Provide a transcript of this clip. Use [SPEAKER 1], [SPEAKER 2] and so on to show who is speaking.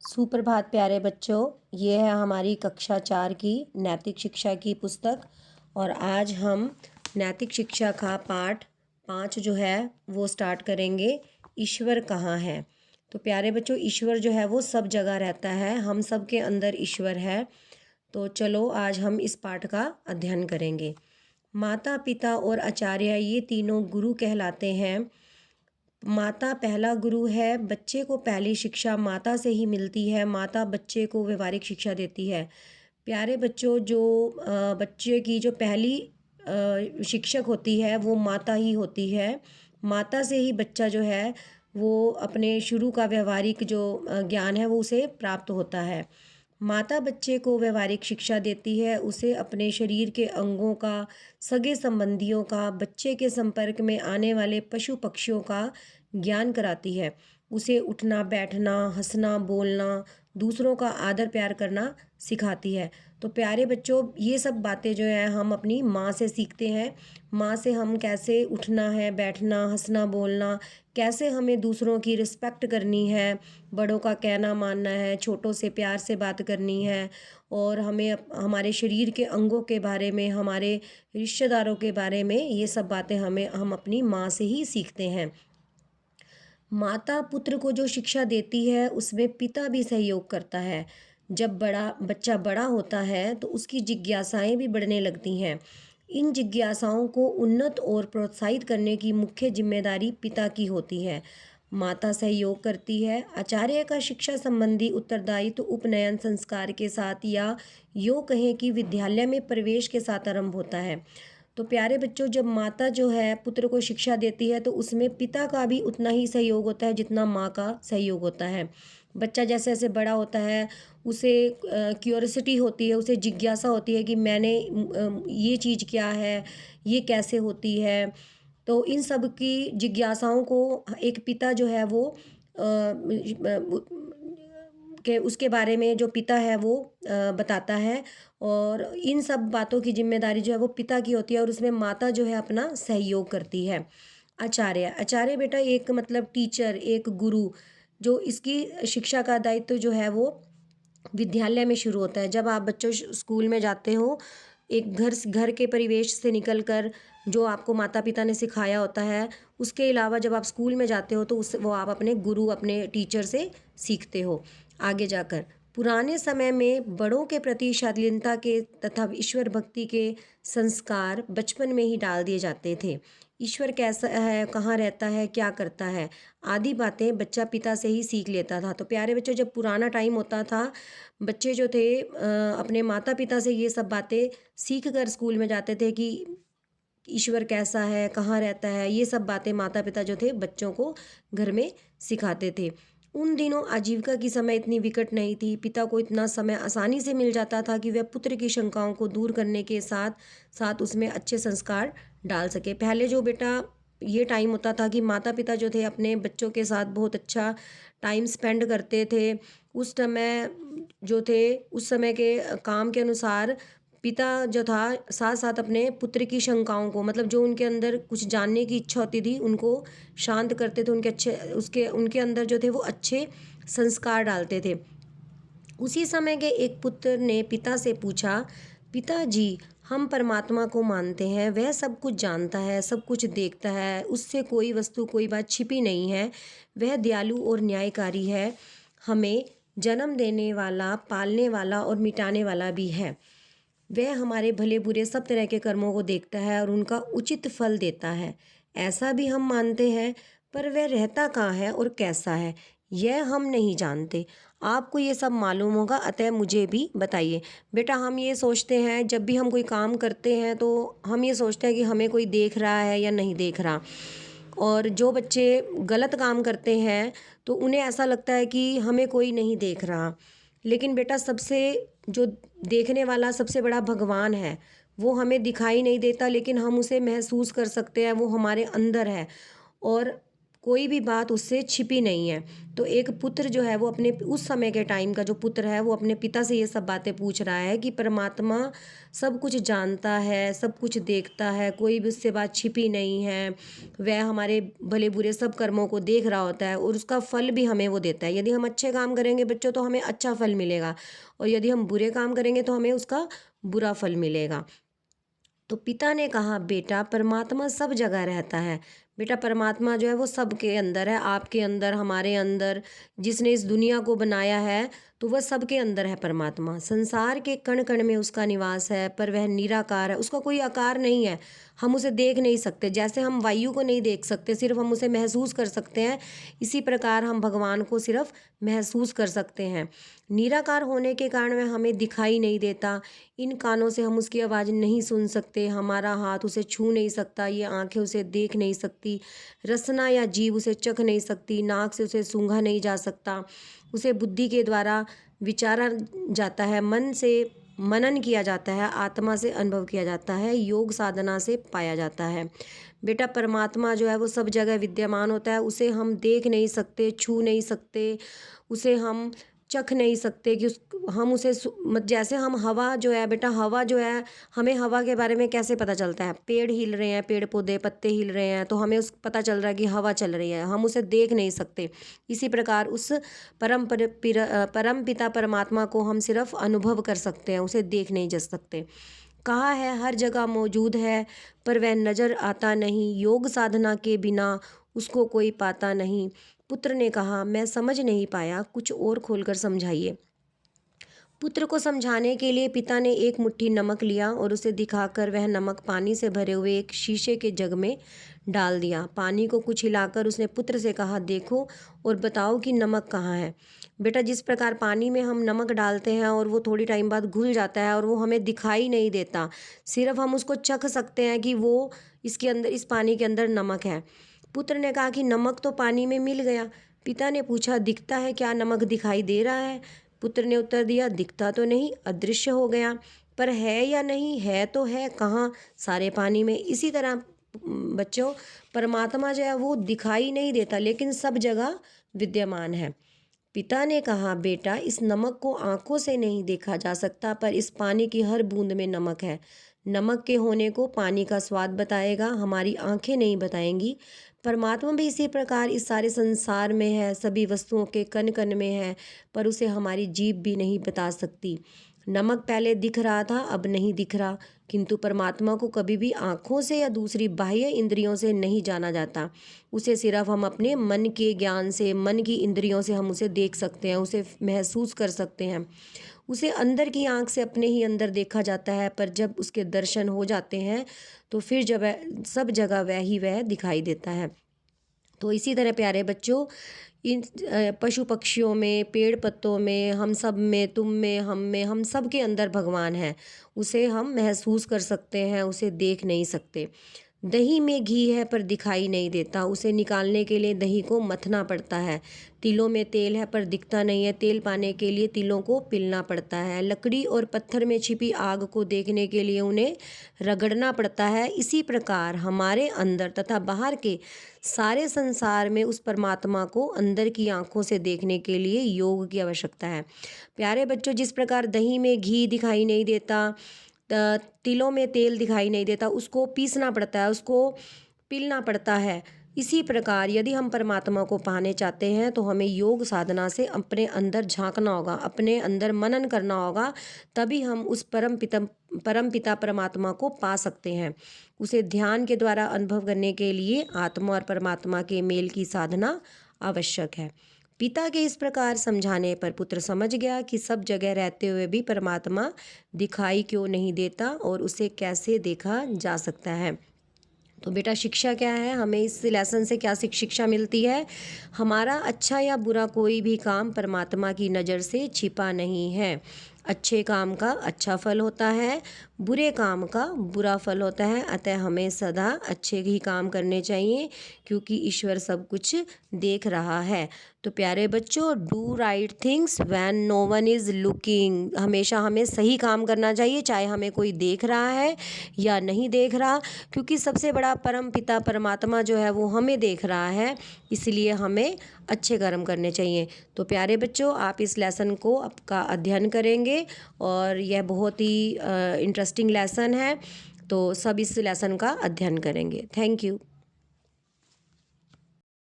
[SPEAKER 1] सुप्रभात प्यारे बच्चों। ये है हमारी कक्षा 4 की नैतिक शिक्षा की पुस्तक और आज हम नैतिक शिक्षा का पाठ 5 जो है वो स्टार्ट करेंगे। ईश्वर कहाँ है। तो प्यारे बच्चों, ईश्वर जो है वो सब जगह रहता है, हम सब के अंदर ईश्वर है। तो चलो आज हम इस पाठ का अध्ययन करेंगे। माता पिता और आचार्य ये तीनों गुरु कहलाते हैं। माता पहला गुरु है। बच्चे को पहली शिक्षा माता से ही मिलती है। माता बच्चे को व्यवहारिक शिक्षा देती है। प्यारे बच्चों, जो बच्चे की जो पहली शिक्षक होती है वो माता ही होती है। माता से ही बच्चा जो है वो अपने शुरू का व्यवहारिक जो ज्ञान है वो उसे प्राप्त होता है। माता बच्चे को व्यवहारिक शिक्षा देती है, उसे अपने शरीर के अंगों का, सगे संबंधियों का, बच्चे के संपर्क में आने वाले पशु पक्षियों का ज्ञान कराती है। उसे उठना बैठना, हंसना बोलना, दूसरों का आदर प्यार करना सिखाती है। तो प्यारे बच्चों, ये सब बातें जो है हम अपनी माँ से सीखते हैं। माँ से हम कैसे उठना है, बैठना, हंसना बोलना, कैसे हमें दूसरों की रिस्पेक्ट करनी है, बड़ों का कहना मानना है, छोटों से प्यार से बात करनी है, और हमें हमारे शरीर के अंगों के बारे में, हमारे रिश्तेदारों के बारे में, ये सब बातें हम अपनी माँ से ही सीखते हैं। माता पुत्र को जो शिक्षा देती है उसमें पिता भी सहयोग करता है। जब बच्चा बड़ा होता है तो उसकी जिज्ञासाएं भी बढ़ने लगती हैं। इन जिज्ञासाओं को उन्नत और प्रोत्साहित करने की मुख्य जिम्मेदारी पिता की होती है। माता सहयोग करती है। आचार्य का शिक्षा संबंधी उत्तरदायित्व उपनयन संस्कार के साथ या यूँ कहें कि विद्यालय में प्रवेश के साथ आरंभ होता है। तो प्यारे बच्चों, जब माता जो है पुत्र को शिक्षा देती है तो उसमें पिता का भी उतना ही सहयोग होता है जितना माँ का सहयोग होता है। बच्चा जैसे जैसे बड़ा होता है उसे क्यूरियोसिटी होती है, उसे जिज्ञासा होती है कि ये चीज़ क्या है, ये कैसे होती है। तो इन सब की जिज्ञासाओं को एक पिता जो है वो के उसके बारे में जो पिता है वो बताता है, और इन सब बातों की जिम्मेदारी जो है वो पिता की होती है और उसमें माता जो है अपना सहयोग करती है। आचार्य आचार्य बेटा एक मतलब टीचर, एक गुरु, जो इसकी शिक्षा का दायित्व जो है वो विद्यालय में शुरू होता है। जब आप बच्चों स्कूल में जाते हो, एक घर के परिवेश से निकल कर जो आपको माता पिता ने सिखाया होता है, उसके अलावा जब आप स्कूल में जाते हो तो वो आप अपने गुरु, अपने टीचर से सीखते हो। आगे जाकर पुराने समय में बड़ों के प्रति शालीनता के तथा ईश्वर भक्ति के संस्कार बचपन में ही डाल दिए जाते थे। ईश्वर कैसा है, कहाँ रहता है, क्या करता है, आदि बातें बच्चा पिता से ही सीख लेता था। तो प्यारे बच्चों, जब पुराना टाइम होता था, बच्चे जो थे अपने माता पिता से ये सब बातें सीख कर स्कूल में जाते थे कि ईश्वर कैसा है, कहाँ रहता है, ये सब बातें माता पिता जो थे बच्चों को घर में सिखाते थे। उन दिनों आजीविका की समय इतनी विकट नहीं थी। पिता को इतना समय आसानी से मिल जाता था कि वह पुत्र की शंकाओं को दूर करने के साथ साथ उसमें अच्छे संस्कार डाल सके। पहले जो बेटा ये टाइम होता था कि माता पिता जो थे अपने बच्चों के साथ बहुत अच्छा टाइम स्पेंड करते थे। उस समय जो थे, उस समय के काम के अनुसार पिता जो था साथ साथ अपने पुत्र की शंकाओं को, मतलब जो उनके अंदर कुछ जानने की इच्छा होती थी, उनको शांत करते थे। उनके अंदर जो थे वो अच्छे संस्कार डालते थे। उसी समय के एक पुत्र ने पिता से पूछा, पिताजी, हम परमात्मा को मानते हैं, वह सब कुछ जानता है, सब कुछ देखता है, उससे कोई वस्तु, कोई बात छिपी नहीं है, वह दयालु और न्यायकारी है, हमें जन्म देने वाला, पालने वाला और मिटाने वाला भी है। वह हमारे भले बुरे सब तरह के कर्मों को देखता है और उनका उचित फल देता है, ऐसा भी हम मानते हैं। पर वह रहता कहाँ है और कैसा है, यह हम नहीं जानते। आपको ये सब मालूम होगा, अतः मुझे भी बताइए। बेटा, हम ये सोचते हैं जब भी हम कोई काम करते हैं तो हम ये सोचते हैं कि हमें कोई देख रहा है या नहीं देख रहा। और जो बच्चे गलत काम करते हैं तो उन्हें ऐसा लगता है कि हमें कोई नहीं देख रहा। लेकिन बेटा, सबसे जो देखने वाला सबसे बड़ा भगवान है, वो हमें दिखाई नहीं देता लेकिन हम उसे महसूस कर सकते हैं, वो हमारे अंदर है। और कोई भी बात उससे छिपी नहीं है। तो एक पुत्र जो है वो अपने उस समय के टाइम का जो पुत्र है वो अपने पिता से ये सब बातें पूछ रहा है कि परमात्मा सब कुछ जानता है, सब कुछ देखता है, कोई भी उससे बात छिपी नहीं है। वह हमारे भले बुरे सब कर्मों को देख रहा होता है और उसका फल भी हमें वो देता है। यदि हम अच्छे काम करेंगे बच्चों तो हमें अच्छा फल मिलेगा, और यदि हम बुरे काम करेंगे तो हमें उसका बुरा फल मिलेगा। तो पिता ने कहा, बेटा परमात्मा सब जगह रहता है। बेटा परमात्मा जो है वो सबके अंदर है, आपके अंदर, हमारे अंदर। जिसने इस दुनिया को बनाया है तो वह सबके अंदर है परमात्मा। संसार के कण कण में उसका निवास है, पर वह निराकार है, उसका कोई आकार नहीं है। हम उसे देख नहीं सकते, जैसे हम वायु को नहीं देख सकते, सिर्फ हम उसे महसूस कर सकते हैं, इसी प्रकार हम भगवान को सिर्फ महसूस कर सकते हैं। निराकार होने के कारण वह हमें दिखाई नहीं देता। इन कानों से हम उसकी आवाज़ नहीं सुन सकते, हमारा हाथ उसे छू नहीं सकता, ये आंखें उसे देख नहीं सकती, रसना या जीभ उसे चख नहीं सकती, नाक से उसे सूंघा नहीं जा सकता, उसे बुद्धि के द्वारा विचारा जाता है, मन से मनन किया जाता है, आत्मा से अनुभव किया जाता है, योग साधना से पाया जाता है। बेटा परमात्मा जो है वो सब जगह विद्यमान होता है, उसे हम देख नहीं सकते, छू नहीं सकते, उसे हम चख नहीं सकते कि हम उसे जैसे हम हवा जो है बेटा, हवा जो है, हमें हवा के बारे में कैसे पता चलता है? पेड़ हिल रहे हैं, पेड़ पौधे पत्ते हिल रहे हैं तो हमें उस पता चल रहा है कि हवा चल रही है, हम उसे देख नहीं सकते। इसी प्रकार उस परम पिता परमात्मा को हम सिर्फ अनुभव कर सकते हैं, उसे देख नहीं जा सकते। कहा है हर जगह मौजूद है पर वह नज़र आता नहीं, योग साधना के बिना उसको कोई पाता नहीं। पुत्र ने कहा, मैं समझ नहीं पाया, कुछ और खोलकर समझाइए। पुत्र को समझाने के लिए पिता ने एक मुट्ठी नमक लिया और उसे दिखाकर वह नमक पानी से भरे हुए एक शीशे के जग में डाल दिया। पानी को कुछ हिलाकर उसने पुत्र से कहा, देखो और बताओ कि नमक कहाँ है। बेटा जिस प्रकार पानी में हम नमक डालते हैं और वो थोड़ी टाइम बाद घुल जाता है और वो हमें दिखाई नहीं देता, सिर्फ हम उसको चख सकते हैं कि वो इसके अंदर, इस पानी के अंदर नमक है। पुत्र ने कहा कि नमक तो पानी में मिल गया। पिता ने पूछा, दिखता है क्या, नमक दिखाई दे रहा है? पुत्र ने उत्तर दिया, दिखता तो नहीं, अदृश्य हो गया, पर है या नहीं, है तो है, कहाँ, सारे पानी में। इसी तरह बच्चों परमात्मा जो है वो दिखाई नहीं देता लेकिन सब जगह विद्यमान है। पिता ने कहा, बेटा इस नमक को आंखों से नहीं देखा जा सकता, पर इस पानी की हर बूंद में नमक है। नमक के होने को पानी का स्वाद बताएगा, हमारी आंखें नहीं बताएंगी। परमात्मा भी इसी प्रकार इस सारे संसार में है, सभी वस्तुओं के कण कण में है, पर उसे हमारी जीभ भी नहीं बता सकती। नमक पहले दिख रहा था, अब नहीं दिख रहा, किंतु परमात्मा को कभी भी आँखों से या दूसरी बाह्य इंद्रियों से नहीं जाना जाता। उसे सिर्फ हम अपने मन के ज्ञान से, मन की इंद्रियों से हम उसे देख सकते हैं, उसे महसूस कर सकते हैं। उसे अंदर की आँख से अपने ही अंदर देखा जाता है, पर जब उसके दर्शन हो जाते हैं तो फिर जब सब जगह वह ही वह दिखाई देता है। तो इसी तरह प्यारे बच्चों, इन पशु पक्षियों में, पेड़ पत्तों में, हम सब में, तुम में, हम सब के अंदर भगवान है। उसे हम महसूस कर सकते हैं, उसे देख नहीं सकते। दही में घी है पर दिखाई नहीं देता, उसे निकालने के लिए दही को मथना पड़ता है। तिलों में तेल है पर दिखता नहीं है, तेल पाने के लिए तिलों को पिलना पड़ता है। लकड़ी और पत्थर में छिपी आग को देखने के लिए उन्हें रगड़ना पड़ता है। इसी प्रकार हमारे अंदर तथा बाहर के सारे संसार में उस परमात्मा को अंदर की आंखों से देखने के लिए योग की आवश्यकता है। प्यारे बच्चों, जिस प्रकार दही में घी दिखाई नहीं देता, तिलों में तेल दिखाई नहीं देता, उसको पीसना पड़ता है, उसको पीलना पड़ता है। इसी प्रकार यदि हम परमात्मा को पाने चाहते हैं तो हमें योग साधना से अपने अंदर झांकना होगा, अपने अंदर मनन करना होगा, तभी हम उस परम पिता परमात्मा को पा सकते हैं। उसे ध्यान के द्वारा अनुभव करने के लिए आत्मा और परमात्मा के मेल की साधना आवश्यक है। पिता के इस प्रकार समझाने पर पुत्र समझ गया कि सब जगह रहते हुए भी परमात्मा दिखाई क्यों नहीं देता और उसे कैसे देखा जा सकता है। तो बेटा शिक्षा क्या है, हमें इस लेसन से क्या शिक्षा मिलती है? हमारा अच्छा या बुरा कोई भी काम परमात्मा की नज़र से छिपा नहीं है। अच्छे काम का अच्छा फल होता है, बुरे काम का बुरा फल होता है। अतः हमें सदा अच्छे ही काम करने चाहिए, क्योंकि ईश्वर सब कुछ देख रहा है। तो प्यारे बच्चों, do right things when no one is looking. हमेशा हमें सही काम करना चाहिए, चाहे हमें कोई देख रहा है या नहीं देख रहा, क्योंकि सबसे बड़ा परम पिता परमात्मा जो है वो हमें देख रहा है। इसलिए हमें अच्छे कर्म करने चाहिए। तो प्यारे बच्चों, आप इस लेसन को आपका अध्ययन करेंगे और यह बहुत ही इंटरेस्टिंग लेसन है। तो सब इस लेसन का अध्ययन करेंगे। Thank you.